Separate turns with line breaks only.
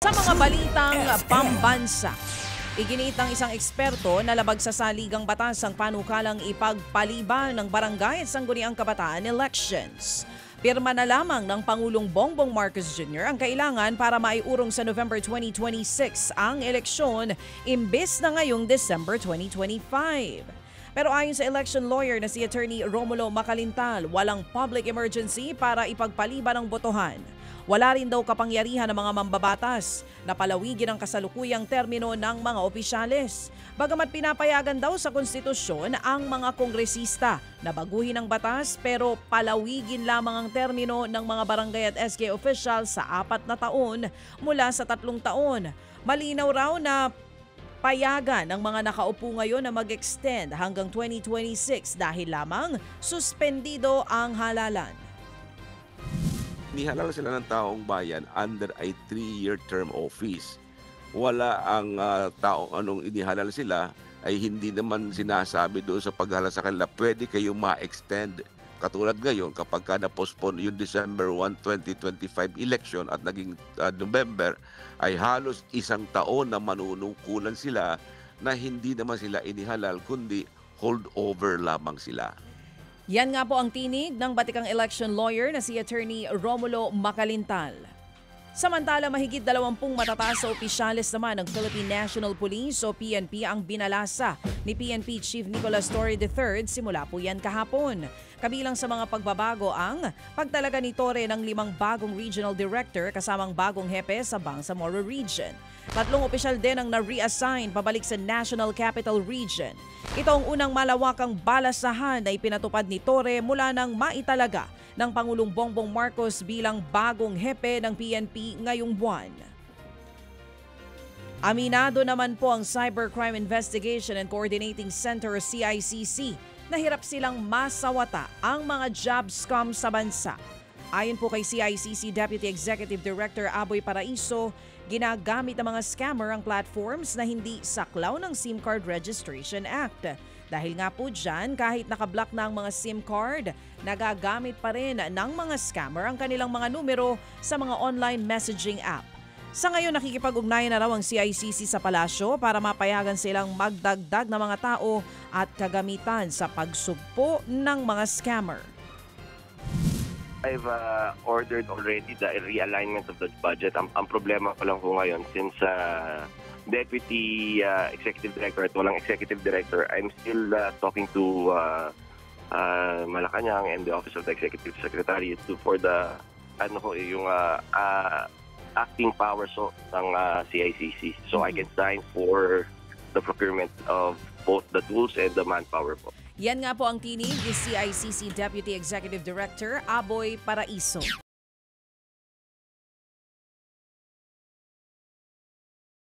Sa mga balitang pambansa, iginit ng isang eksperto na labag sa saligang batas ang panukalang ipagpaliban ng barangay at sangguniang kabataan elections. Pirma na lamang ng Pangulong Bongbong Marcos Jr. ang kailangan para maiurong sa November 2026 ang eleksyon imbes na ngayong December 2025. Pero ayon sa election lawyer na si Attorney Romulo Macalintal, walang public emergency para ipagpaliban ang botohan. Wala rin daw kapangyarihan ng mga mambabatas na palawigin ang kasalukuyang termino ng mga opisyales. Bagamat pinapayagan daw sa konstitusyon ang mga kongresista na baguhin ang batas pero palawigin lamang ang termino ng mga barangay at SK officials sa 4 na taon mula sa 3 taon. Malinaw raw na payagan ng mga nakaupo ngayon na mag-extend hanggang 2026 dahil lamang suspendido ang halalan.
Inihalal sila ng taong bayan under a 3-year term office. Wala ang taong anong inihalal sila ay hindi naman sinasabi doon sa paghalal sa kanila, pwede kayo ma-extend. Katulad ngayon, kapag ka na-postpone yung December 1, 2025 election at naging November, ay halos 1 taon na manunungkulan sila na hindi naman sila inihalal, kundi holdover lamang sila.
Yan nga po ang tinig ng batikang election lawyer na si Attorney Romulo Macalintal. Samantala, mahigit 20 matataas sa opisyales naman ng Philippine National Police o PNP ang binalasa ni PNP Chief Nicolas Torre III simula po yan kahapon. Kabilang sa mga pagbabago ang pagtalaga ni Torre ng 5 bagong regional director kasamang bagong hepe sa Bangsamoro Region. 3 opisyal din ang na-reassign pabalik sa National Capital Region. Ito ang unang malawakang balasahan na ipinatupad ni Torre mula nang maitalaga ng Pangulong Bongbong Marcos bilang bagong hepe ng PNP ngayong buwan. Aminado naman po ang Cybercrime Investigation and Coordinating Center o CICC na hirap silang masawata ang mga job scam sa bansa. Ayon po kay CICC Deputy Executive Director Aboy Paraiso, ginagamit ng mga scammer ang platforms na hindi saklaw ng SIM Card Registration Act. Dahil nga po dyan, kahit nakablock na ang mga SIM card, nagagamit pa rin ng mga scammer ang kanilang mga numero sa mga online messaging app. Sa ngayon, nakikipag-ugnayan na raw ang CICC sa palasyo para mapayagan silang magdagdag na mga tao at kagamitan sa pagsugpo ng mga scammer.
I've ordered already the realignment of the budget. Ang problema pa lang po ngayon, since Deputy Executive Director at walang Executive Director, I'm still talking to Malacanang and the Office of the Executive Secretary for the yung acting powers ng CICC. So I can sign for the procurement of both the tools and the manpower po.
Yan nga po ang tinig ni CICC Deputy Executive Director Aboy Paraiso.